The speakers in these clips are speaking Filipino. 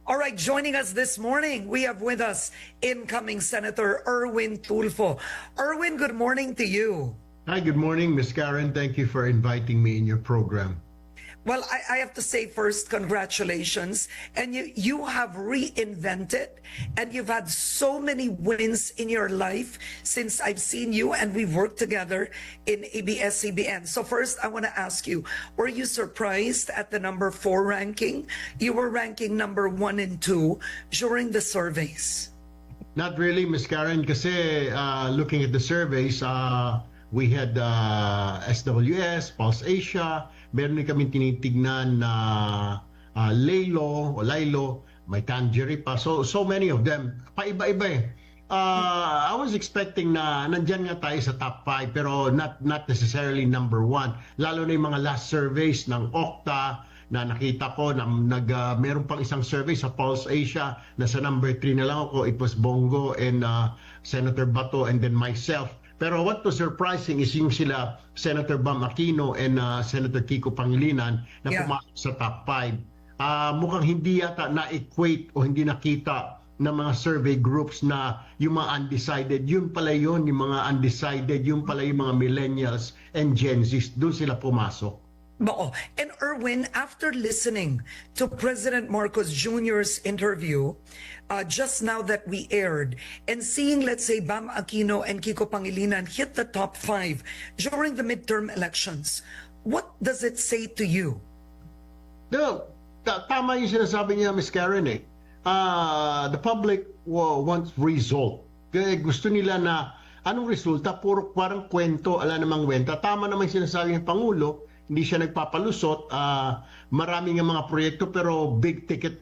All right, joining us this morning, we have with us incoming Senator Erwin Tulfo. Erwin, good morning to you. Hi, good morning, Ms. Karen. Thank you for inviting me in your program. Well, I have to say first, congratulations. And you have reinvented and you've had so many wins in your life since I've seen you and we've worked together in ABS-CBN. So first, I want to ask you, were you surprised at the number 4 ranking? You were ranking number 1 and 2 during the surveys. Not really, Ms. Karen, kasi looking at the surveys, we had SWS, Pulse Asia, meron din kami tinitignan na Lilo, may Tangerine pa. So many of them. Paiba-iba eh. I was expecting na nandyan nga tayo sa top 5 pero not necessarily number 1. Lalo na yung mga last surveys ng Okta na nakita ko na meron pang isang survey sa Pulse Asia na sa number 3 na lang ako. It was Bongo and Senator Bato and then myself. Pero what was surprising is yung sila Senator Bam Aquino and Senator Kiko Pangilinan na pumasok sa top 5. Mukhang hindi yata na-equate o hindi nakita ng mga survey groups na yung mga undecided, yun pala yun, yung mga undecided, yun pala yung mga millennials and Gen Zs, doon sila pumasok. And Erwin, after listening to President Marcos Jr.'s interview, just now that we aired, and seeing, let's say, Bam Aquino and Kiko Pangilinan hit the top 5 during the midterm elections, what does it say to you? No, tama yung sinasabi niya, Ms. Karen eh. The public wants result. Kaya gusto nila na anong resulta, puro parang kwento, ala namang wenta. Tama naman yung sinasabi ng Pangulo, hindi siya nagpapalusot. Maraming mga proyekto pero big ticket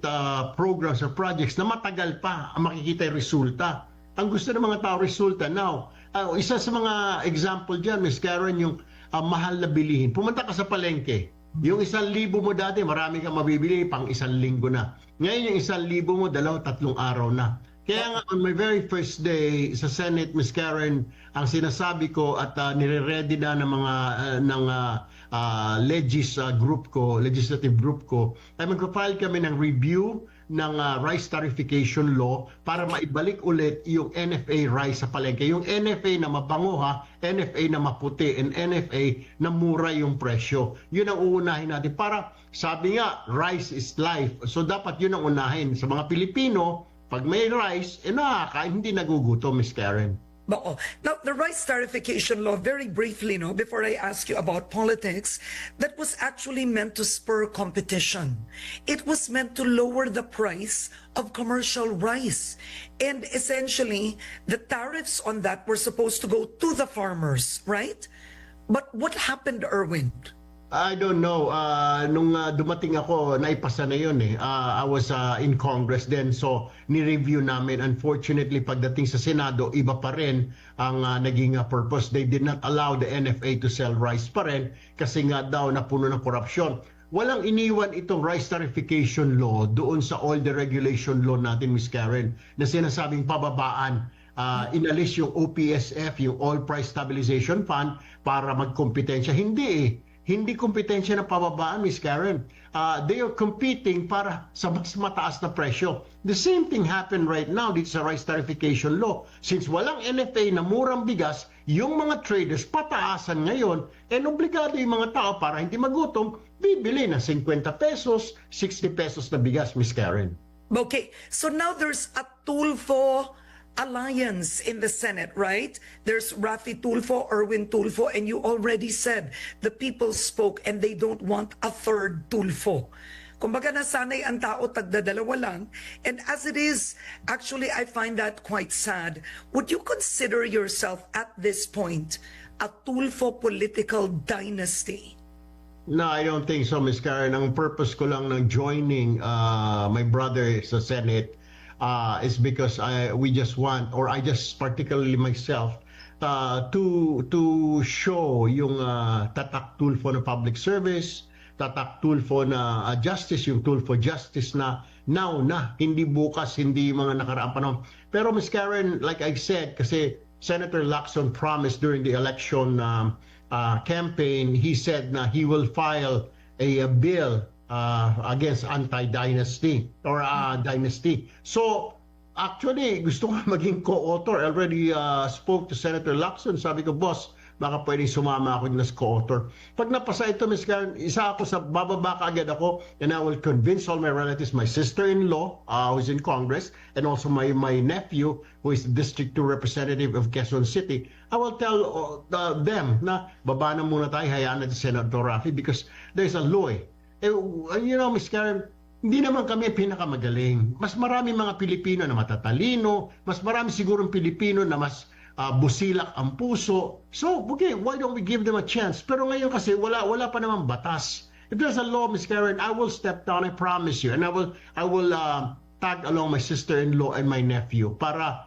programs or projects na matagal pa ang makikita yung resulta. Ang gusto ng mga tao resulta. Now, isa sa mga example dyan, Ms. Karen, yung mahal na bilihin. Pumunta ka sa palengke. Yung 1,000 mo dati, marami kang mabibili, pang 1 linggo na. Ngayon yung 1,000 mo, 2-3 araw na. Kaya nga on my very first day sa Senate, Ms. Karen, ang sinasabi ko at nire-ready na ng mga legislative group ko, ay magpa-file kami ng review ng rice tarification law para maibalik ulit yung NFA rice sa palengke. Yung NFA na mabango ha, NFA na maputi, and NFA na mura yung presyo. Yun ang uunahin natin. Para, sabi nga, rice is life. So dapat yun ang unahin. Sa mga Pilipino, pag may rice, nakakain, hindi nagugutom, Ms. Karen. Now, the rice tarification law, very briefly, before I ask you about politics, that was actually meant to spur competition. It was meant to lower the price of commercial rice. And essentially, the tariffs on that were supposed to go to the farmers, right? But what happened, Erwin? I don't know. Nung dumating ako, naipasa na yun eh. I was in Congress then, so ni-review namin. Unfortunately, pagdating sa Senado, iba pa rin ang naging purpose. They did not allow the NFA to sell rice pa rin kasi nga daw napuno ng korupsyon. Walang iniwan itong rice tarification law doon sa all the regulation law natin, Ms. Karen, na sinasabing pababaan. Inalis yung OPSF, yung Oil Price Stabilization Fund, para magkompetensya. Hindi eh. Hindi kompetensya na pababaan, Ms. Karen. They are competing para sa mas mataas na presyo. The same thing happened right now dito sa rice tarification law. Since walang NFA na murang bigas, yung mga traders pataasan ngayon, and obligado yung mga tao para hindi magutom, bibili na 50 pesos, 60 pesos na bigas, Ms. Karen. Okay, so now there's a Tulfo alliance in the Senate, right? There's Raffy Tulfo, Erwin Tulfo, and you already said the people spoke and they don't want a third Tulfo. Kumbaga nasanay ang tao, tagdadalawa lang. And as it is, actually, I find that quite sad. Would you consider yourself at this point a Tulfo political dynasty? No, I don't think so, Ms. Karen. Ang purpose ko lang ng joining my brother sa Senate is because we just want, or I just particularly myself, to show yung tatak Tulfo na public service, tatak Tulfo na justice, yung Tulfo justice na now na, hindi bukas, hindi mga nakaraang panahon. Pero Ms. Karen, like I said, kasi Senator Lacson promised during the election campaign, he said na he will file a bill against anti-dynasty or dynasty. So, actually, gusto ko maging co-author. I already spoke to Senator Lacson. Sabi ko, boss, baka pwedeng sumama ako as co-author. Pag napasa ito, Ms. Karen, isa ako sa bababa kaagad ako, and I will convince all my relatives, my sister-in-law who's in Congress, and also my nephew who is the District 2 representative of Quezon City. I will tell them na baba na muna tayo, hayaan natin si Senator Raffy because there's a law. You know, Ms. Karen, hindi naman kami pinakamagaling. Mas marami mga Pilipino na matatalino, mas marami sigurong Pilipino na mas busilak ang puso. So, okay, why don't we give them a chance? Pero ngayon kasi wala pa namang batas. If there's a law, Ms. Karen, I will step down, I promise you. And I will tag along my sister-in-law and my nephew para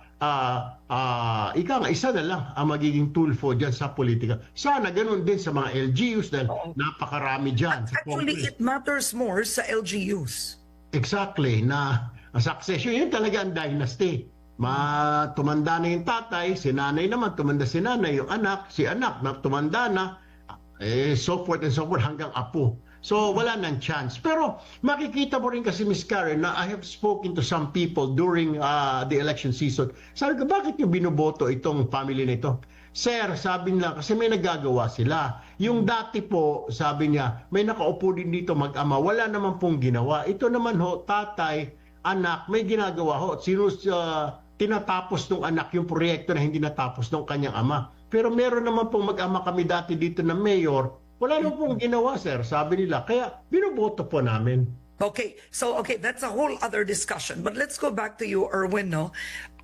isa na lang ang magiging tulfo dyan sa politika. Sana ganun din sa mga LGUs dahil napakarami dyan. Actually, it matters more sa LGUs. Exactly, na succession, yun talaga ang dynasty. Tumanda na yung tatay, si nanay naman, tumanda si nanay, yung anak, si anak, tumanda na, so forth and so forth hanggang apo. So wala nang chance. Pero makikita mo rin kasi, Ms. Karen, na I have spoken to some people during the election season. Sabi ko, bakit nyo binoboto itong family na ito? Sir, sabi nila, kasi may nagagawa sila. Yung dati po, sabi niya, may nakaupo din dito mag-ama, wala naman pong ginawa. Ito naman ho, tatay, anak, may ginagawa ho. Tinatapos ng anak yung proyekto na hindi natapos ng kanyang ama. Pero meron naman pong mag-ama kami dati dito na mayor, wala naman pong ginawa, sir, sabi nila. Kaya binoboto po namin. Okay, so that's a whole other discussion. But let's go back to you, Erwin. No,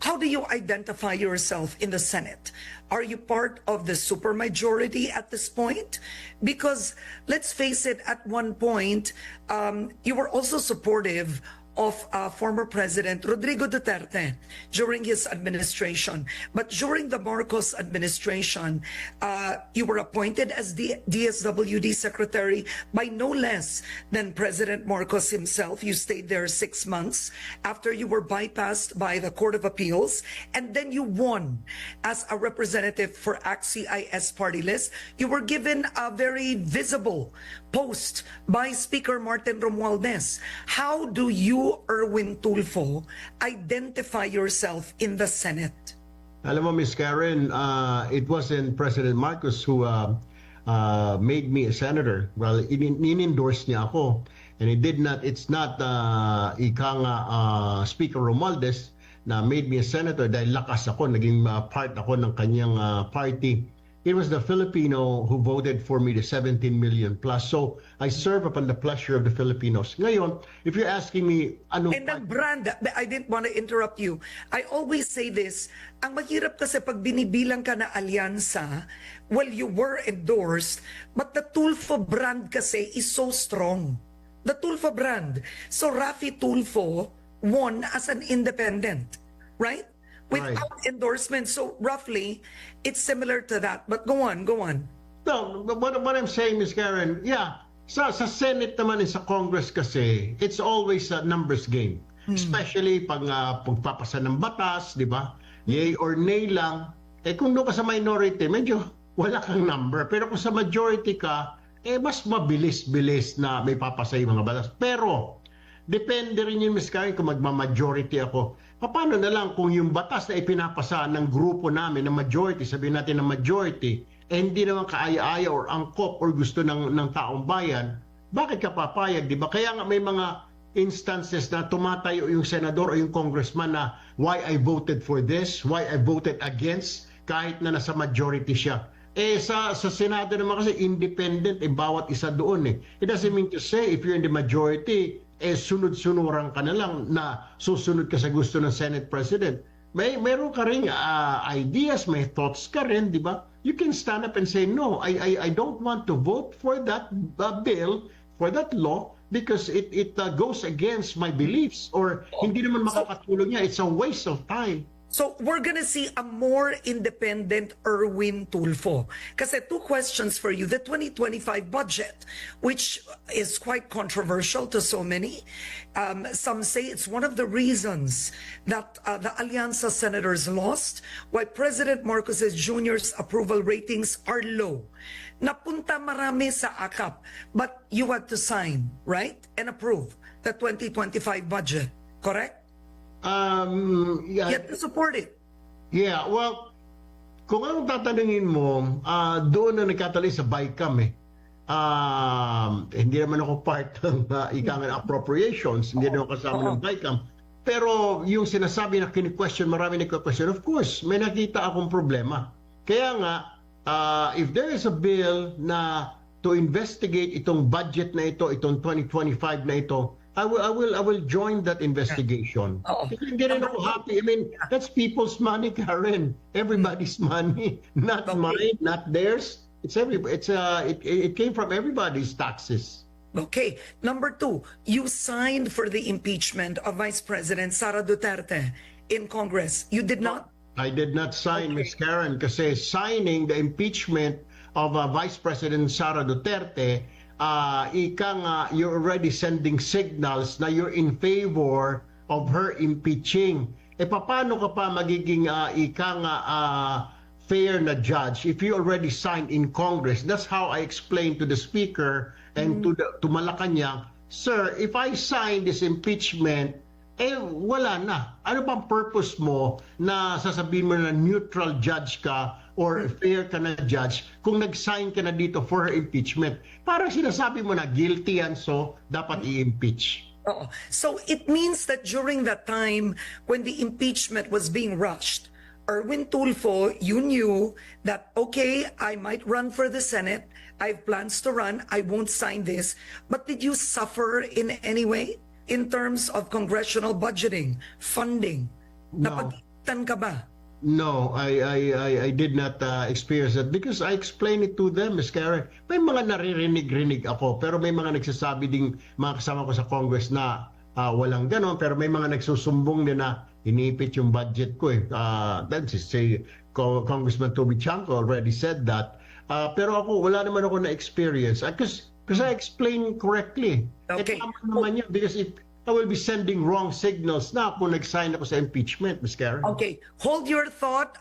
how do you identify yourself in the Senate? Are you part of the supermajority at this point? Because let's face it, at one point, you were also supportive of former President Rodrigo Duterte during his administration. But during the Marcos administration, you were appointed as the DSWD Secretary by no less than President Marcos himself. You stayed there 6 months after you were bypassed by the Court of Appeals, and then you won as a representative for ACT-CIS party list. You were given a very visible post by Speaker Martin Romualdez. How do you, Erwin Tulfo, identify yourself in the Senate? Alam mo, Ms. Karen, it wasn't President Marcos who made me a senator. Well, in-endorse niya ako. And it's not Speaker Romualdez na made me a senator dahil lakas ako, naging part ako ng kanyang party. It was the Filipino who voted for me, the 17 million plus. So I serve upon the pleasure of the Filipinos. Ngayon, if you're asking me, And the brand, I didn't want to interrupt you. I always say this, ang mahirap kasi pag binibilang ka na alyansa, well, you were endorsed, but the Tulfo brand kasi is so strong. The Tulfo brand. So Raffy Tulfo won as an independent, right? Without endorsement. So roughly, it's similar to that. But go on. No, what I'm saying, Ms. Karen, yeah, sa Senate naman and sa Congress kasi, it's always a numbers game. Especially pag pagpapasa ng batas, di ba? Yay or nay lang. Kung doon ka sa minority, medyo wala kang number. Pero kung sa majority ka, mas mabilis-bilis na may papasa yung mga batas. Pero, depende rin yun, Ms. Karen, kung magma-majority ako. Paano na lang kung yung batas na ipinapasa ng grupo namin, ng majority, sabihin natin ng majority, hindi naman kaaya-aya or angkop or gusto ng taong bayan, bakit ka papayag, di ba? Kaya nga may mga instances na tumatayo yung senador o yung congressman na why I voted for this, why I voted against, kahit na nasa majority siya. Sa Senado naman kasi independent, bawat isa doon eh. It doesn't mean to say if you're in the majority, sunod-sunuran ka na lang na susunod ka sa gusto ng Senate President. Meron ka rin ideas, may thoughts ka rin, di ba? You can stand up and say, no, I don't want to vote for that bill, for that law, because it goes against my beliefs or hindi naman makakatulong niya. It's a waste of time. So we're gonna see a more independent Erwin Tulfo. Kasi two questions for you. The 2025 budget, which is quite controversial to so many. Some say it's one of the reasons that the Alianza senators lost, why President Marcos Jr.'s approval ratings are low. Napunta marami sa AKAP, but you had to sign, right? And approve the 2025 budget, correct? Yeah, You have to support it. yeah, well, kung anong tatanungin mo, doon na nagkatali sa BICAM eh. Hindi naman ako part ng ikangan appropriations, hindi naman kasama ng BICAM. Pero yung sinasabi na kini-question, marami nagka-question, of course, may nakita akong problema. Kaya nga, if there is a bill na to investigate itong budget na ito, itong 2025 na ito, I will join that investigation. Oo. Kasi hindi rin ako happy. I mean, that's people's money, Karen. Everybody's money, not Okay. mine, not theirs. It came from everybody's taxes. Okay. Number two, you signed for the impeachment of Vice President Sara Duterte in Congress. You did not? I did not sign, Ms. Karen, kasi signing the impeachment of Vice President Sara Duterte, you're already sending signals na you're in favor of her impeaching. Paano ka pa magiging fair na judge if you already signed in Congress? That's how I explained to the Speaker and to Malacanang, sir, if I sign this impeachment, wala na. Ano bang purpose mo na sasabihin mo na neutral judge ka or fair ka na judge kung nag-sign ka na dito for her impeachment? Parang sinasabi mo na guilty yan, so dapat i-impeach. So it means that during that time when the impeachment was being rushed, Erwin Tulfo, you knew that, okay, I might run for the Senate. I have plans to run. I won't sign this. But did you suffer in any way in terms of congressional budgeting, funding? No. Napagitan ka ba? No, I did not experience that because I explained it to them, Ms. Karen. May mga naririnig-rinig ako, pero may mga nagsasabi ding mga kasama ko sa Congress na walang ganon, pero may mga nagsusumbong din na inipit yung budget ko eh. That's say Congressman Toby Chanco already said that. Pero ako, wala naman ako na-experience. Because I explained correctly. Okay. Tama naman yan because I will be sending wrong signals na kung nag-sign ako sa impeachment, Ms. Karen. Okay, hold your thought,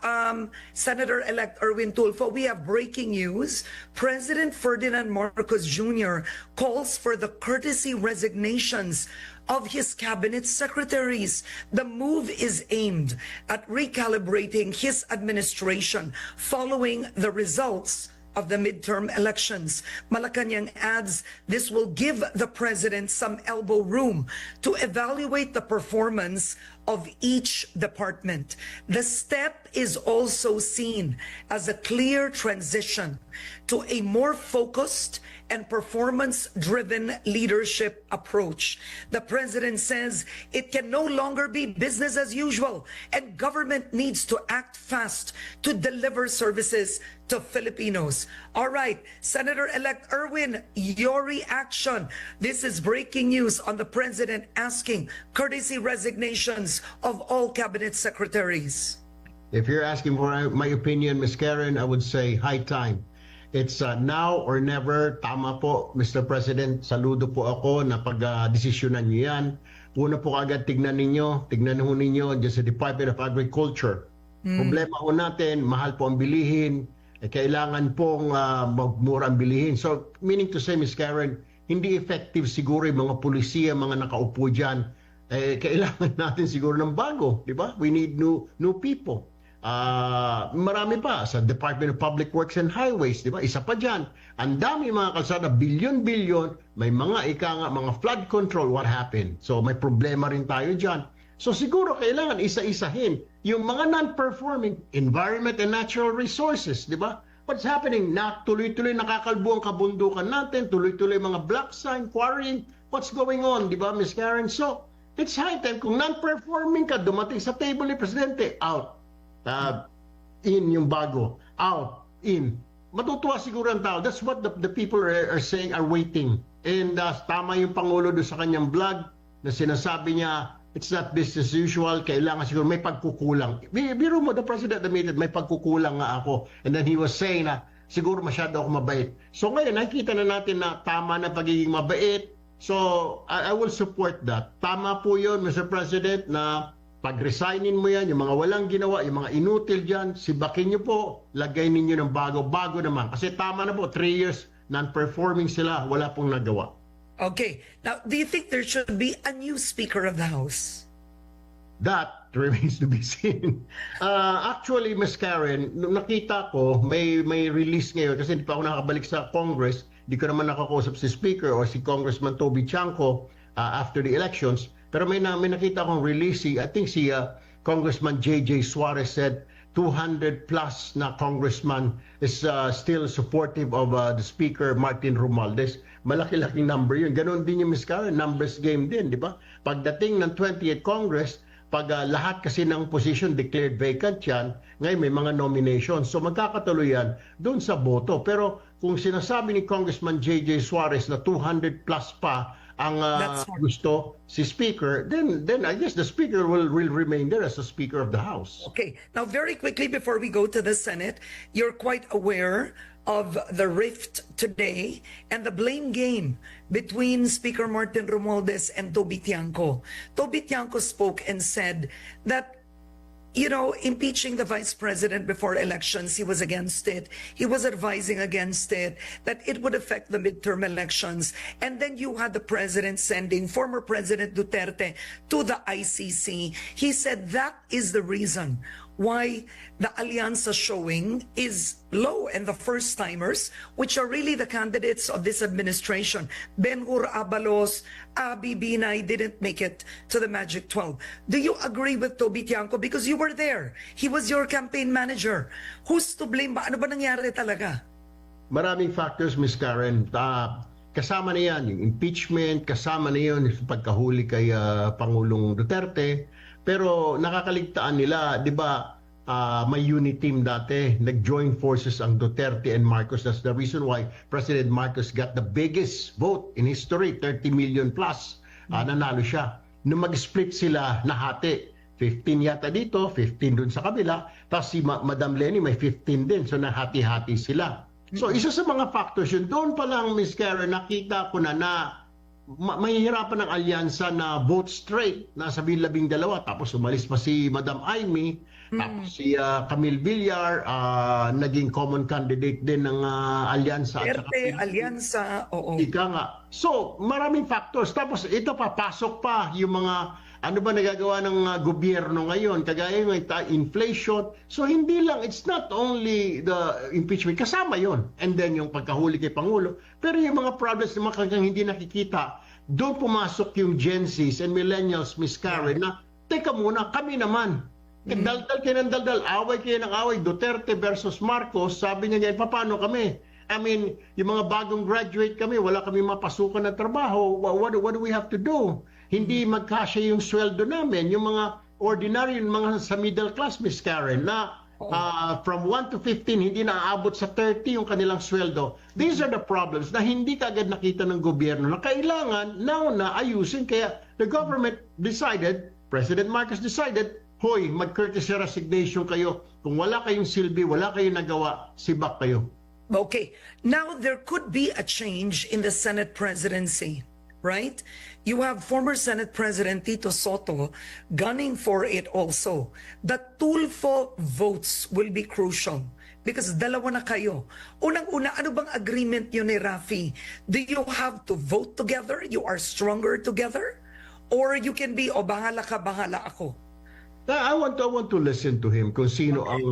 Senator-elect Erwin Tulfo. We have breaking news. President Ferdinand Marcos Jr. calls for the courtesy resignations of his cabinet secretaries. The move is aimed at recalibrating his administration following the results of the midterm elections. Malacanang adds this will give the president some elbow room to evaluate the performance of each department. The step is also seen as a clear transition to a more focused and performance-driven leadership approach. The president says it can no longer be business as usual, and government needs to act fast to deliver services to Filipinos. All right, Senator-elect Erwin, your reaction. This is breaking news on the president asking courtesy resignations of all cabinet secretaries. If you're asking for my opinion, Ms. Karen, I would say high time. It's now or never. Tama po, Mr. President. Saludo po ako na pag-desisyonan niyo yan. Una po agad tignan ho ninyo dyan sa Department of Agriculture. Problema ho natin, mahal po ang bilihin. Kailangan pong magmura ang bilihin. So, meaning to say, Ms. Karen, hindi effective siguro yung mga pulisiya, mga nakaupo dyan. Kailangan natin siguro ng bago, di ba? We need new people. Marami pa sa Department of Public Works and Highways, di ba? Isa pa dyan. Ang dami mga kalsada, bilyon-bilyon, may mga mga flood control, what happened? So may problema rin tayo dyan. So siguro kailangan isa-isahin yung mga non-performing environment and natural resources, di ba? What's happening? Tuloy-tuloy nakakalbo ang kabundukan natin, tuloy-tuloy mga black sign, quarrying. What's going on, di ba, Ms. Karen? So, it's high time kung non-performing ka, dumating sa table ni Presidente, out. In yung bago, out, in. Matutuwa siguro ang tao. That's what the people are saying, are waiting. And tama yung Pangulo doon sa kanyang vlog na sinasabi niya, it's not business as usual. Kailangan siguro may pagkukulang. Biro mo, the president admitted, may pagkukulang nga ako. And then he was saying na, siguro masyado ako mabait. So ngayon, nakikita na natin na tama na pagiging mabait. So, I will support that. Tama po yun, Mr. President, na pag-resignin mo yan, yung mga walang ginawa, yung mga inutil dyan, sibakin nyo po, lagay ninyo ng bago naman. Kasi tama na po, 3 years, non-performing sila, wala pong nagawa. Okay. Now, do you think there should be a new Speaker of the House? That remains to be seen. Actually, Ms. Karen, nung nakita ko, may release ngayon kasi hindi pa ako nakabalik sa Congress. Hindi ko naman nakakausap si Speaker or si Congressman Toby Chanco after the elections. Pero may nakita akong release, I think si Congressman J.J. Suarez said 200 plus na congressman is still supportive of the Speaker Martin Romualdez. Malaki-laking number yun. Ganon din yung Ms. Karen, numbers game din, di ba? Pagdating ng 28th Congress, pag lahat kasi ng position declared vacant yan, ngayon may mga nominations. So magkakatuloy yan doon sa boto. Pero kung sinasabi ni Congressman J.J. Suarez na 200 plus pa ang gusto si Speaker, then I guess the Speaker will remain there as the Speaker of the House. Okay. Now, very quickly before we go to the Senate, you're quite aware of the rift today and the blame game between Speaker Martin Romualdez and Toby Tiangco. Toby Tiangco spoke and said that, you know, impeaching the vice president before elections, he was against it. He was advising against it, that it would affect the midterm elections. And then you had the president sending former President Duterte to the ICC. He said that is the reason why the Alianza showing is low, and the first-timers, which are really the candidates of this administration, Ben-Hur Abalos, Abi Binay, didn't make it to the Magic 12. Do you agree with Toby Tiangco? Because you were there. He was your campaign manager. Who's to blame ba? Ano ba nangyari talaga? Maraming factors, Ms. Karen. Kasama na yan, yung impeachment, kasama na yun yung pagkahuli kay Pangulong Duterte. Pero nakakaligtaan nila, di ba, may unit team dati, nag-join forces ang Duterte and Marcos. That's the reason why President Marcos got the biggest vote in history, 30 million plus, nanalo siya. Nung mag-split sila, nahati. 15 yata dito, 15 dun sa kabila, tapos si Madam Lenny may 15 din, so nahati-hati sila. So isa sa mga factors yun, doon pa lang, Ms. Karen, nakita ko na mahihirapan ng alyansa na vote straight, nasa 12, tapos umalis pa si Madam Amy, tapos si Camille Villar, naging common candidate din ng alyansa. Alyansa, oo. Ika nga. So, maraming factors. Tapos ito papasok pa yung mga ano ba nagagawa ng gobyerno ngayon, kagaya ng inflation. So hindi lang, it's not only the impeachment, kasama yon. And then yung pagkahuli kay Pangulo. Pero yung mga problems na mga hindi nakikita, doon pumasok yung Gen Zs and millennials, Ms. Karen, na teka muna, kami naman. Daldal kayo ng daldal, away kayo ng away, Duterte versus Marcos, sabi niya, paano kami? I mean, yung mga bagong graduate kami, wala kami mapasukan na trabaho, what do we have to do? Hindi magkasya yung sweldo namin, yung mga ordinary, yung mga sa middle class, Miss Karen, na from 1 to 15, hindi naaabot sa 30 yung kanilang sweldo. These are the problems na hindi kaagad nakita ng gobyerno na kailangan now na ayusin. Kaya the government decided, President Marcos decided, hoy, mag-courtesy resignation kayo. Kung wala kayong silbi, wala kayong nagawa, sibak kayo. Okay, now there could be a change in the Senate presidency, right? You have former Senate President Tito Soto gunning for it also. The Tulfo votes will be crucial because dalawa na kayo. Unang-una, ano bang agreement yun ni Rafi? Do you have to vote together? You are stronger together? Or you can be, bahala ka, bahala ako? I want to listen to him kung sino ang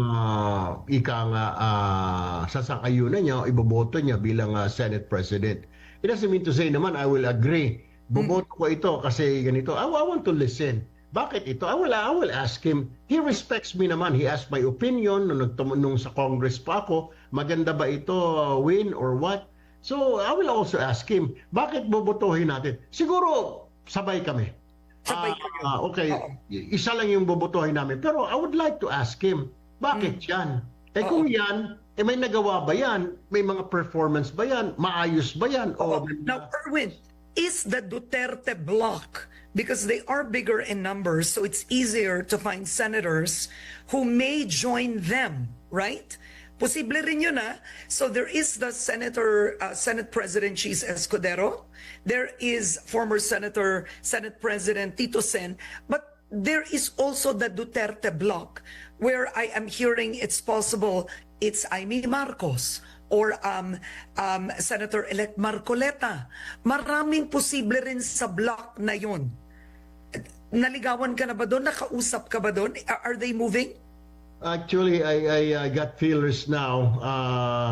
sasang-ayunan niya o iboboto niya bilang Senate President. It doesn't mean to say naman, I will agree. Boboto ko ito kasi ganito. I want to listen. Bakit ito? I will ask him. He respects me naman. He asked my opinion nung sa Congress pa ako. Maganda ba ito, win or what? So I will also ask him, bakit bobotohin natin? Siguro sabay kami. Okay, isa lang yung bobotohin namin. Pero I would like to ask him, bakit yan? Kung yan, may nagawa ba yan? May mga performance ba yan? Maayos ba yan? Now, Erwin, is the Duterte bloc because they are bigger in numbers, so it's easier to find senators who may join them, right? Posible rin yun, ah. So there is the Senate President Cheese Escudero. There is former Senate President Tito Sen. But there is also the Duterte bloc, where I am hearing it's possible it's Amy Marcos or Senator-elect Marcoleta. Maraming posible rin sa bloc na yun. Naligawan ka na ba doon? Nakausap ka ba doon? Are they moving? Actually, I got feelers now,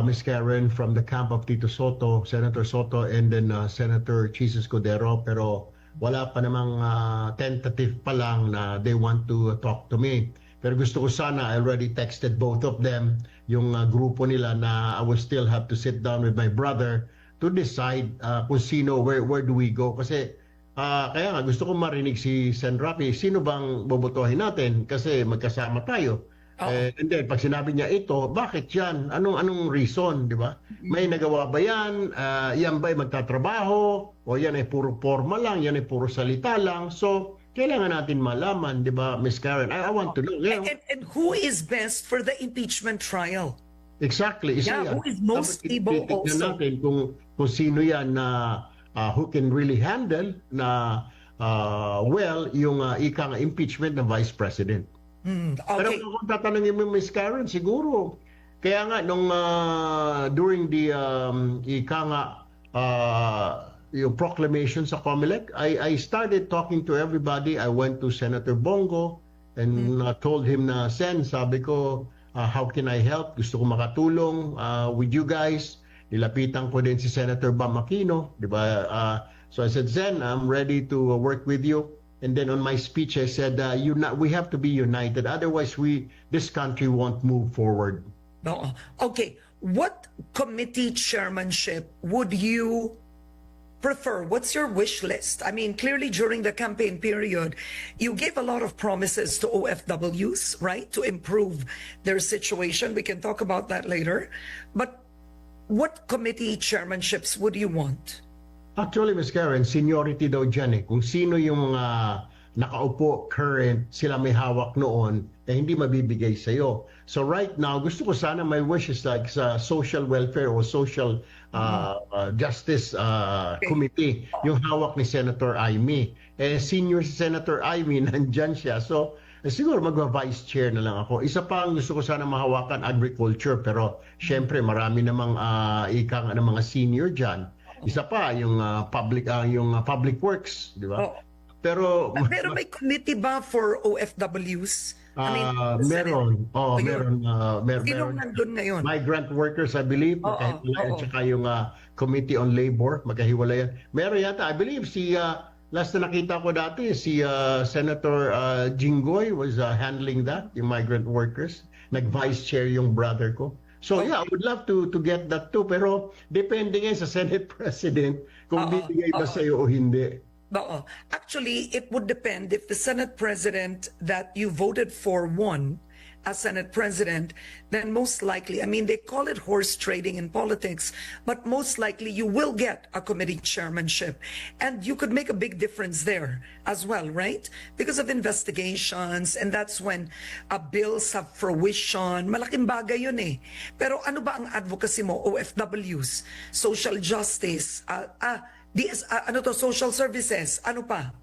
Ms. Karen, from the camp of Tito Soto, Senator Soto, and then Senator Cheese Escudero, pero wala pa namang tentative pa lang na they want to talk to me. Pero gusto ko sana, I already texted both of them, yung grupo nila na I will still have to sit down with my brother to decide kung sino, where do we go. Kasi kaya nga gusto ko marinig si Sen. Rafi, sino bang bobotohin natin? Kasi magkasama tayo. And then, pag sinabi niya ito, bakit yan? Anong reason, di ba? May nagawa ba yan? Yan ba ay magtatrabaho? O yan ay puro forma lang? Yan ay puro salita lang? So, kailangan natin malaman, di ba, Ms. Karen? I want to know. And who is best for the impeachment trial? Exactly. Isa yan. Who is most able also? Natin kung sino yan na who can really handle na well, yung ika nga impeachment ng Vice President. Okay. Pero kung tatanungin mo, Ms. Karen, siguro. Kaya nga, nung during the ika nga yung proclamation sa COMELEC, I started talking to everybody. I went to Senator Bongo and told him na, Sen, sabi ko, how can I help? Gusto ko makatulong with you guys. Nilapitan ko din si Senator Bam Aquino, di ba? So I said, Sen, I'm ready to work with you. And then on my speech, I said, we have to be united. Otherwise, this country won't move forward. No. Okay. What committee chairmanship would you prefer? What's your wish list? I mean, clearly during the campaign period, you gave a lot of promises to OFWs, right? To improve their situation. We can talk about that later. But what committee chairmanships would you want? Actually, Ms. Karen, seniority daw dyan eh. Kung sino yung nakaupo, current, sila may hawak noon, hindi mabibigay sa'yo. So right now, gusto ko sana my wish is like sa social welfare or social justice committee, yung hawak ni Senator Amy. Senior si Senator Amy, nandyan siya. So siguro magva-vice chair na lang ako. Isa pa ang gusto ko sana mahawakan, agriculture. Pero syempre marami namang ika ng mga senior dyan. Isa pa yung public works, di ba? Pero may committee ba for OFWs? Meron. Sino nandun ngayon? Migrant workers, I believe. At saka yung Committee on Labor, magkahiwalay yan. Meron yata, I believe, last na nakita ko dati, si Senator Jinggoy was handling that, yung migrant workers. Nag-vice chair yung brother ko. So yeah, I would love to get that too. Pero depende nga sa Senate President kung bibigay ba sa'yo o hindi. Actually, it would depend if the Senate President that you voted for won as Senate President, then most likely, I mean, they call it horse trading in politics, but most likely you will get a committee chairmanship. And you could make a big difference there as well, right? Because of investigations, and that's when bills have fruition. Malaking bagay yun eh. Pero ano ba ang advocacy mo? OFWs, social justice, social services, ano pa?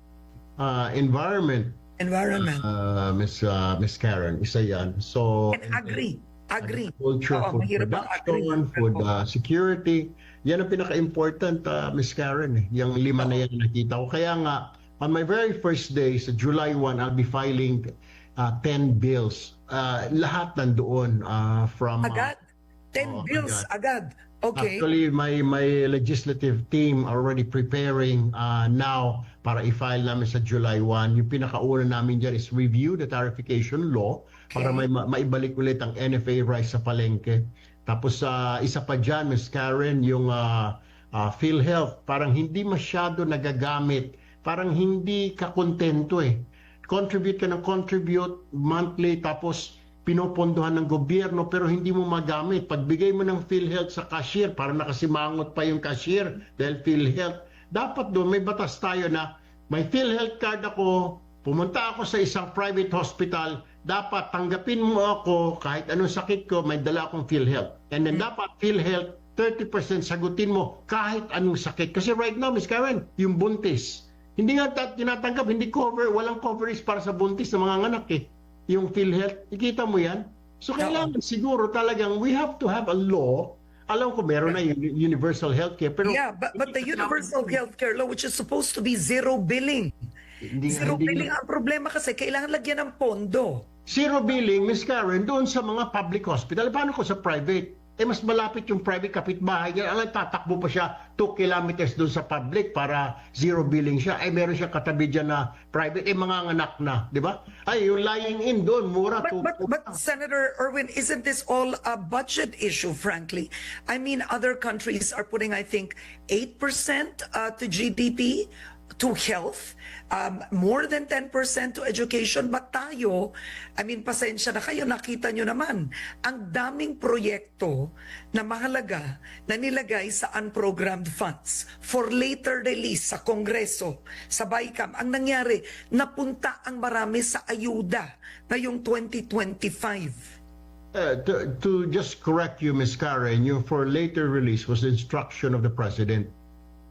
Environment. Miss Karen, isa yan. So, and agree. Agriculture, food production, food security. Yan ang pinaka-important, Miss Karen. Yung 5 na yan nakita ko. Kaya nga, on my very first day, sa July 1, I'll be filing 10 bills. Lahat nandoon from... Agad? 10 bills agad? Okay. Actually, my legislative team are already preparing now para i-file namin sa July 1. Yung pinakauna namin dyan is review the tarification law para maibalik ulit ang NFA rice sa palengke. Tapos isa pa dyan, Ms. Karen, yung PhilHealth. Parang hindi masyado nagagamit. Parang hindi ka kontento eh. Contribute ka ng contribute monthly tapos pinopondohan ng gobyerno pero hindi mo magamit. Pagbigay mo ng PhilHealth sa cashier, para nakasimangot pa yung cashier dahil PhilHealth. Dapat doon may batas tayo na may PhilHealth card ako, pumunta ako sa isang private hospital, dapat tanggapin mo ako kahit anong sakit ko, may dala akong PhilHealth. And then dapat PhilHealth, 30% sagutin mo kahit anong sakit. Kasi right now, Miss Karen, yung buntis, hindi nga tinatanggap, hindi cover, walang coverage para sa buntis ng mga anak eh. Yung PhilHealth, ikita mo yan? So kailangan siguro talagang we have to have a law. Alam ko meron na yung universal healthcare, pero Yeah, but the universal healthcare law, which is supposed to be zero billing. Zero billing. Ang problema kasi, kailangan lagyan ng pondo. Zero billing, Miss Karen, doon sa mga public hospital. Paano ko sa private? Mas malapit yung private kapitbahay niya. Ang tatakbo pa siya 2 kilometers doon sa public para zero billing siya. Meron siya katabi dyan na private. Mga anak na, di ba? Yung lying in doon, mura. But Senator Erwin, isn't this all a budget issue, frankly? I mean, other countries are putting, I think, 8% to GDP to health, more than 10% to education. But tayo, I mean, pasensya na kayo, nakita nyo naman, ang daming proyekto na mahalaga na nilagay sa unprogrammed funds for later release sa Kongreso, sa BICAM. Ang nangyari, napunta ang marami sa ayuda ngayong 2025. To just correct you, Ms. Karen, yung for later release was the instruction of the President.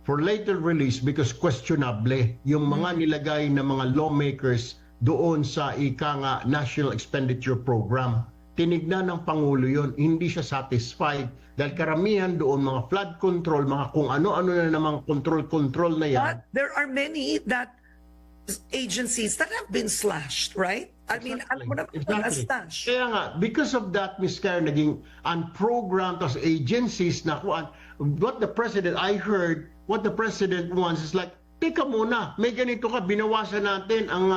For later release because questionable yung mga nilagay na mga lawmakers doon sa ika nga National Expenditure Program. Tinignan ng Pangulo yon, hindi siya satisfied dahil karamihan doon mga flood control, mga kung ano-ano na namang control na yan. But there are many agencies that have been slashed, right? I mean, alam mo naman, slash. Kaya nga, because of that, Ms. Karen, naging unprogrammed as agencies na kuan. What the President, I heard, what the President wants is like, teka muna, may ganito ka, binawasan natin ang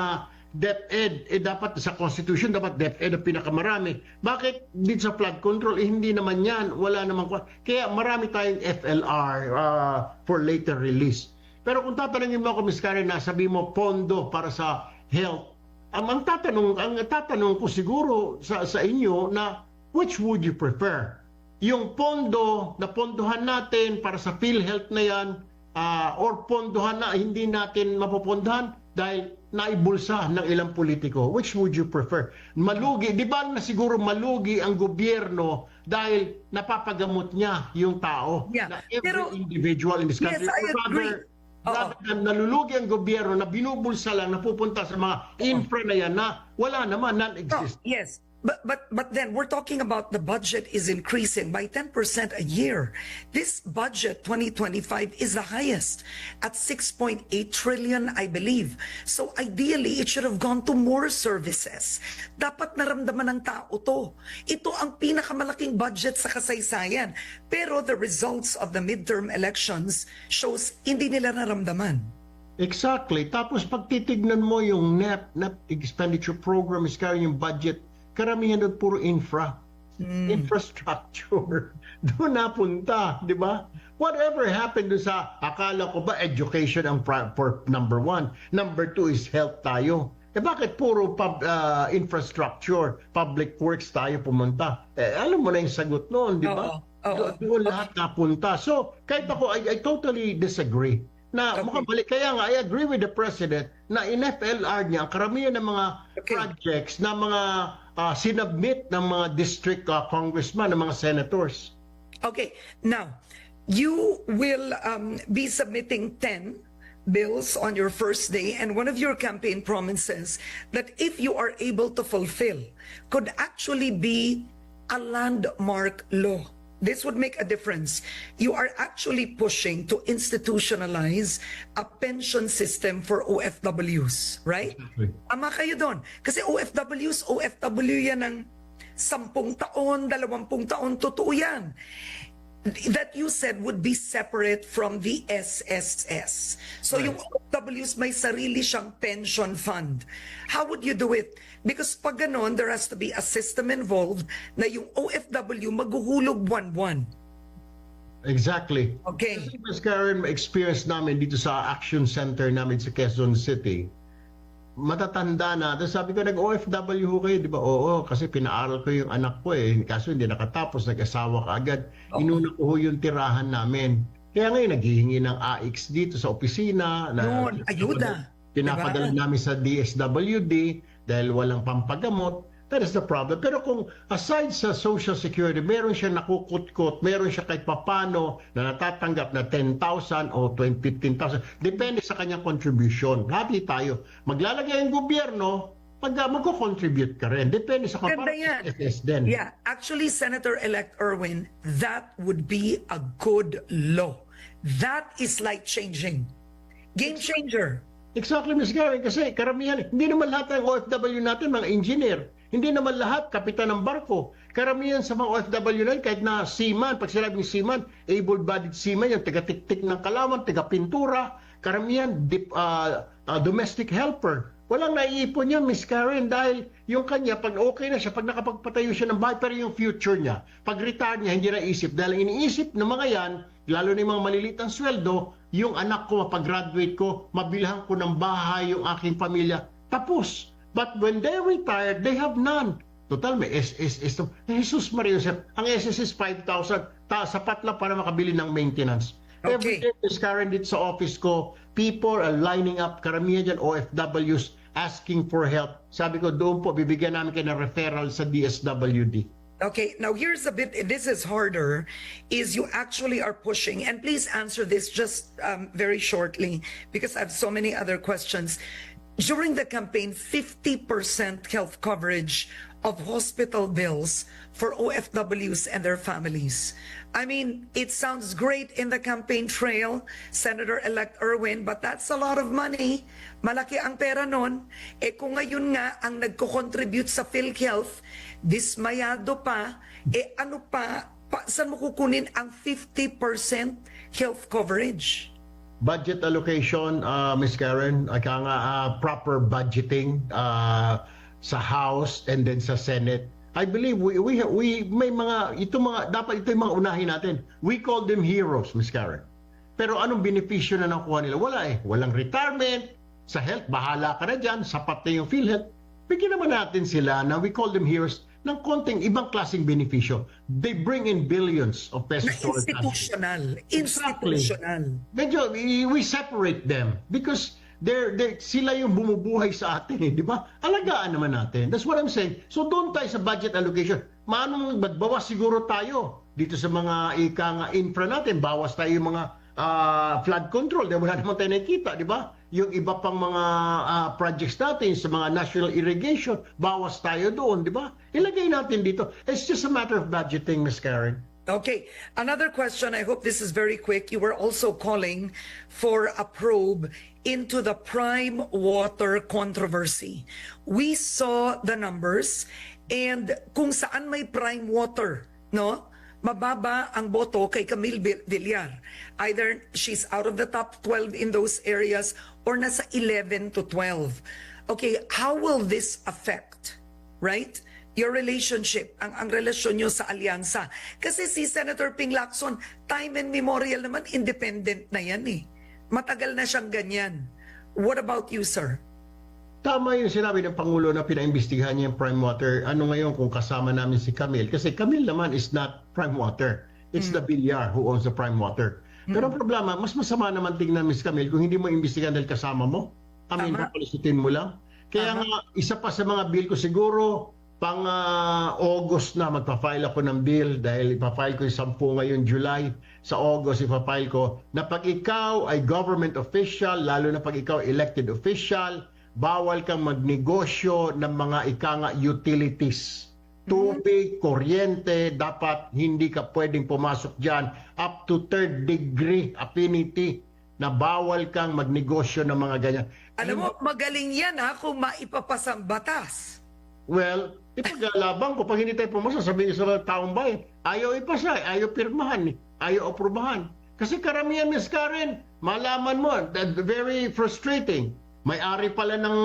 DepEd. Dapat sa Constitution, dapat DepEd ang pinakamarami. Bakit dito sa flood control, hindi naman yan, wala naman. Kaya marami tayong FLR for later release. Pero kung tatanungin mo ako, Ms. Karen, sabi mo, pondo para sa health, ang tatanong ko siguro sa inyo na which would you prefer? Yung pondo na pondohan natin para sa PhilHealth na yan or pondohan na hindi natin mapupondohan dahil naibulsa ng ilang politiko. Which would you prefer? Malugi, di ba na siguro malugi ang gobyerno dahil napapagamot niya yung tao? Yeah. Na every individual in this country. Yes, I agree. Rather than nalulugi ang gobyerno na binubulsa lang, napupunta sa mga infra na yan na wala naman, non-exist. Yes. But then we're talking about the budget is increasing by 10% a year. This budget 2025 is the highest at 6.8 trillion, I believe. So ideally, it should have gone to more services. Dapat naramdaman ng tao to. Ito ang pinakamalaking budget sa kasaysayan. Pero the results of the midterm elections shows hindi nila naramdaman. Exactly. Tapos pag titignan mo yung NEP expenditure program, is yung budget, karamihan doon puro infrastructure. Doon napunta, di ba? Whatever happened doon sa, akala ko ba education ang for number 1. Number 2 is health tayo. Bakit puro infrastructure, public works tayo pumunta? Alam mo na yung sagot noon, di ba? Doon lahat napunta. So, kahit ako, I totally disagree. Makabalik. Kaya nga, I agree with the President na in FLR niya, ang karamihan ng mga projects na mga sinubmit ng mga district congressman, ng mga senators. Okay, now, you will be submitting 10 bills on your first day, and one of your campaign promises that if you are able to fulfill, could actually be a landmark law. This would make a difference. You are actually pushing to institutionalize a pension system for OFWs, right? Exactly. Ama kayo doon. Kasi OFW yan ng 10 taon, 20 taon, totoo yan. That you said would be separate from the SSS. So yung OFWs may sarili siyang pension fund. How would you do it? Because pag ganon, there has to be a system involved na yung OFW maghuhulog buwan-buwan. Exactly. Okay. Kasi Ms. Karen, experience namin dito sa Action Center namin sa Quezon City, matatanda na. Tapos sabi ko, nag-OFW ho kayo, di ba? Oo, kasi pinaaral ko yung anak ko eh. Kaso hindi nakatapos, nag-asawa ka agad. Inuna ko ho yung tirahan namin. Kaya ngayon, naghihingi ng AX dito sa opisina. Yun, ayuda. Pinapadala Diba? namin sa DSWD dahil walang pampagamot. That is the problem. Pero kung aside sa Social Security, meron siya nakukut-kut, meron siya kahit papano na natatanggap na 10,000 o 15,000. Depende sa kanyang contribution. Happy tayo. Maglalagay ang gobyerno, magko-contribute ka rin. Depende sa Ganda yan. SSS din. Yeah, actually, Senator-elect Erwin, that would be a good law. That is life-changing. Game changer. Exactly, Ms. Karen, kasi karamihan, hindi naman lahat ng OFW natin mga engineer. Hindi naman lahat kapitan ng barko. Karamihan sa mga OFW natin, kahit na seaman, pag sinabing seaman, able-bodied seaman, yung taga-tiktik ng kalaman, taga-pintura, karamihan domestic helper. Walang naiipon yun, Ms. Karen, dahil yung kanya, pag okay na siya, pag nakapagpatayo siya ng bahay, pero yung future niya, pag retire niya, hindi na isip. Dahil iniisip ng mga yan, lalo na yung mga maliliit ang sweldo, yung anak ko, mapag-graduate ko, mabilhan ko ng bahay yung aking pamilya. Tapos. But when they retired, they have none. Total, may SSS. Jesus Maria, ang SSS 5,000, sapat lang para makabili ng maintenance. Every Okay. day, Ms. Karen, dito sa office ko, people are lining up, karamihan dyan, OFWs, asking for help. Sabi ko, doon po, bibigyan namin kayo ng referral sa DSWD. Okay, now here's a bit, this is harder, is you actually are pushing, and please answer this just very shortly, because I have so many other questions. During the campaign, 50% health coverage of hospital bills for OFWs and their families. I mean, it sounds great in the campaign trail, Senator-elect Erwin, but that's a lot of money. Malaki ang pera nun. Eh kung ngayon nga ang nagko-contribute sa PhilHealth, dismayado pa, eh ano pa saan mo kukunin ang 50% health coverage? Budget allocation, Ms. Karen, proper budgeting sa House and then sa Senate. I believe we may dapat ito yung mga unahin natin. We call them heroes, Ms. Karen. Pero anong benepisyo na nakuha nila? Wala eh. Walang retirement. Sa health, bahala ka na dyan. Sapat na yung PhilHealth. Bigyan naman natin sila na we call them heroes ng konting ibang klaseng benepisyo. They bring in billions of pesos. Na institutional. Exactly. Institutional. Medyo we separate them because sila yung bumubuhay sa atin eh, di ba? Alagaan naman natin. That's what I'm saying. So doon tayo sa budget allocation. Maanong bawas siguro tayo dito sa mga infra natin. Bawas tayo yung mga flood control. Dahil wala naman tayo nakikita, di ba? Yung iba pang mga projects natin sa mga national irrigation, bawas tayo doon, di ba? Ilagay natin dito. It's just a matter of budgeting, Ms. Karen. Okay, another question. I hope this is very quick. You were also calling for a probe into the prime water controversy. We saw the numbers, and kung saan may prime water, no? Mababa ang boto kay Camille Villar. Either she's out of the top 12 in those areas or nasa 11 to 12. Okay, how will this affect, right? Your relationship, ang relasyon nyo sa alyansa. Kasi si Senator Ping Lacson, time and memorial naman, independent na yan eh. Matagal na siyang ganyan. What about you, sir? Tama yung sinabi ng Pangulo na pinaimbestigahan niya yung prime water. Ano ngayon kung kasama namin si Camille? Kasi Camille naman is not prime water. It's the Villar who owns the prime water. Pero ang problema, mas masama naman tingnan, Miss Camille, kung hindi mo imbestigahan dahil kasama mo. Tama. Papalisutin mo lang. Kaya nga, isa pa sa mga bill ko siguro, pang August na magpa-file ako ng bill dahil ipafile ko yung 10 ngayon July. Sa August ipafile ko na pag ikaw ay government official, lalo na pag ikaw elected official, bawal kang magnegosyo ng mga utilities. Tubig, kuryente, dapat hindi ka pwedeng pumasok dyan. Up to third degree affinity na bawal kang magnegosyo ng mga ganyan. Alam mo, magaling yan ha kung maipapasang batas. Well, ipaglalabang ko. Pag hindi tayo pumasok, sabihin sa mga taong bayan, ayaw ipasa, ayaw pirmahan, ayaw aprubahan. Kasi karamihan, Ms. Karen, malaman mo, very frustrating. May-ari pala ng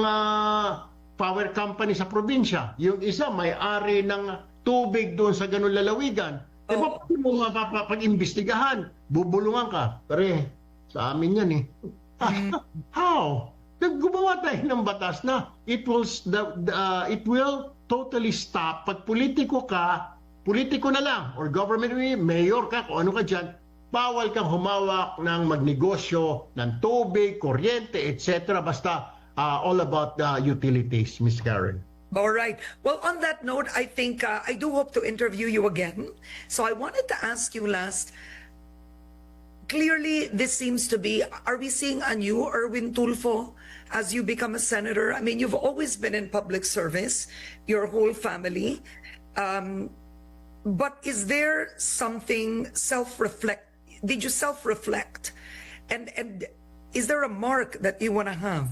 power company sa probinsya. Yung isa, may-ari ng tubig doon sa ganun lalawigan. Eh, bakit mo mapapag-imbestigahan? Bubulungan ka. Pare, sa amin yan eh. How? Gumawa tayo ng batas na it will totally stop. Pag politiko ka, politiko na lang, or government, mayor ka, kung ano ka dyan, bawal kang humawak ng magnegosyo ng tubig, kuryente, etc. Basta all about utilities, Miss Karen. All right. Well, on that note, I think I do hope to interview you again. So I wanted to ask you last, clearly this seems to be, are we seeing a new Erwin Tulfo as you become a senator? I mean, you've always been in public service, your whole family. But is there something did you self-reflect? And is there a mark that you want to have?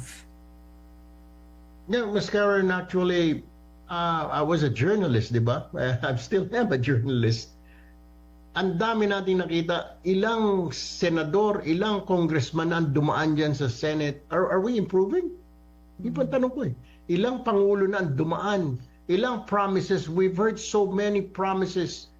No, Ms. Karen, actually, I was a journalist, di ba? I still am a journalist. Ang dami natin nakita, ilang senador, ilang congressman ang dumaan dyan sa Senate. Are we improving? Di pa tanong ko eh. Ilang pangulo na ang dumaan. Ilang promises. We've heard so many promises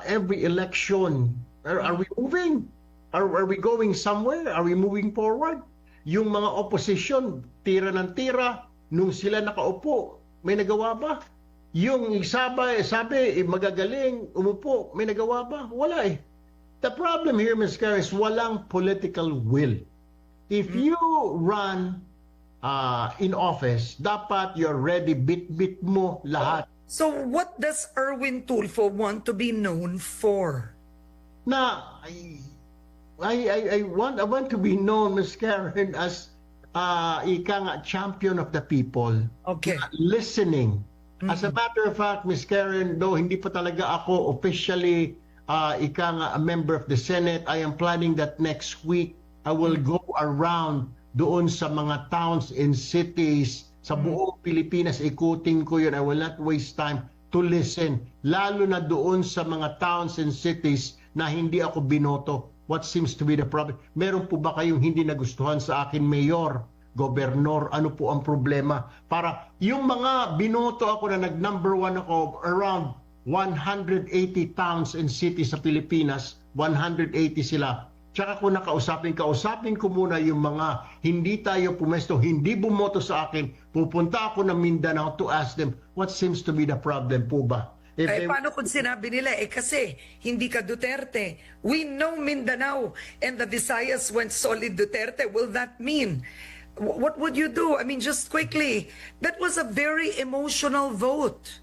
every election. Are we moving? Are we going somewhere? Are we moving forward? Yung mga opposition, tira ng tira, nung sila nakaupo, may nagawa ba? Yung sabi, magagaling, umupo, may nagawa ba? Wala eh. The problem here, Ms. Karen, is walang political will. If you run in office, dapat you're ready, bit-bit mo lahat. So what does Erwin Tulfo want to be known for? Na, I want to be known, Ms. Karen, as ika nga, champion of the people. Okay. Listening. As a matter of fact, Ms. Karen, though hindi pa talaga ako officially ika nga, a member of the Senate, I am planning that next week I will go around doon sa mga towns and cities sa buong Pilipinas. Ikutin ko yun. I will not waste time to listen. Lalo na doon sa mga towns and cities na hindi ako binoto. What seems to be the problem? Meron po ba kayong hindi nagustuhan sa akin, Mayor, Gobernador? Ano po ang problema? Para yung mga binoto ako na nag-number 1 ako around 180 towns and cities sa Pilipinas, 180 sila. Tsaka ko kausapin ko muna yung mga hindi tayo pumesto, hindi bumoto sa akin. Pupunta ako ng Mindanao to ask them, what seems to be the problem po ba? Paano kung sinabi nila, kasi hindi ka Duterte. We know Mindanao and the Visayas went solid Duterte. Will that mean, what would you do? I mean, just quickly, that was a very emotional vote.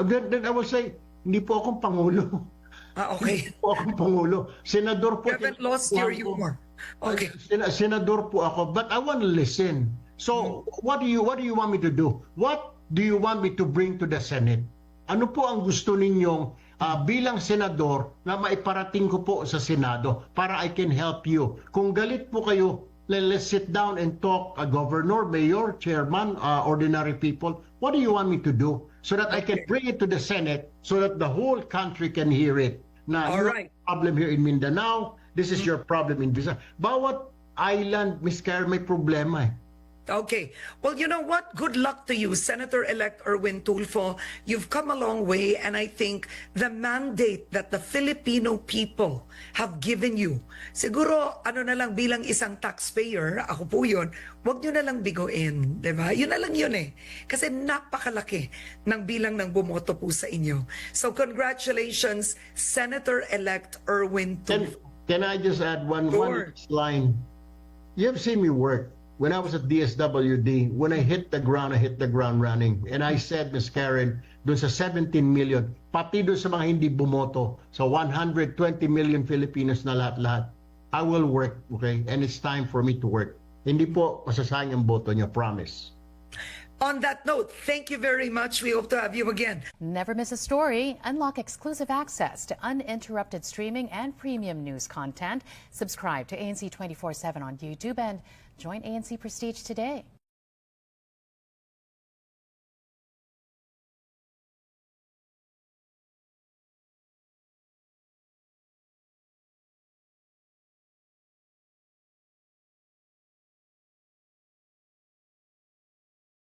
Then I will say, hindi po akong Pangulo. Okay. Hindi po akong Pangulo. Senador po. You haven't lost your humor. Okay. Senador po ako, but I want to listen. So, what do you want me to do? What do you want me to bring to the Senate? Ano po ang gusto ninyong bilang senador na maiparating ko po sa Senado para I can help you? Kung galit po kayo, let's sit down and talk, governor, mayor, chairman, ordinary people. What do you want me to do so that I can bring it to the Senate so that the whole country can hear it? Na All right. Problem here in Mindanao, this is your problem in Visayas. Bawat island, Ms. Karen, may problema eh. Okay. Well, you know what? Good luck to you, Senator-elect Erwin Tulfo. You've come a long way, and I think the mandate that the Filipino people have given you, siguro, ano na lang bilang isang taxpayer, ako po yun, wag nyo na lang biguin, di ba? Yun na lang yun eh. Kasi napakalaki ng bilang ng bumoto po sa inyo. So congratulations, Senator-elect Erwin Tulfo. Can I just add one Sure. line? You have seen me work. When I was at DSWD, when I hit the ground running. And I said, Ms. Karen, dun sa 17 million, pati dun sa mga hindi bumoto, sa 120 million Filipinos na lahat-lahat, I will work, okay? And it's time for me to work. Hindi po masasayang ang boto niyo, promise. On that note, thank you very much. We hope to have you again. Never miss a story. Unlock exclusive access to uninterrupted streaming and premium news content. Subscribe to ANC 24/7 on YouTube and join ANC Prestige today.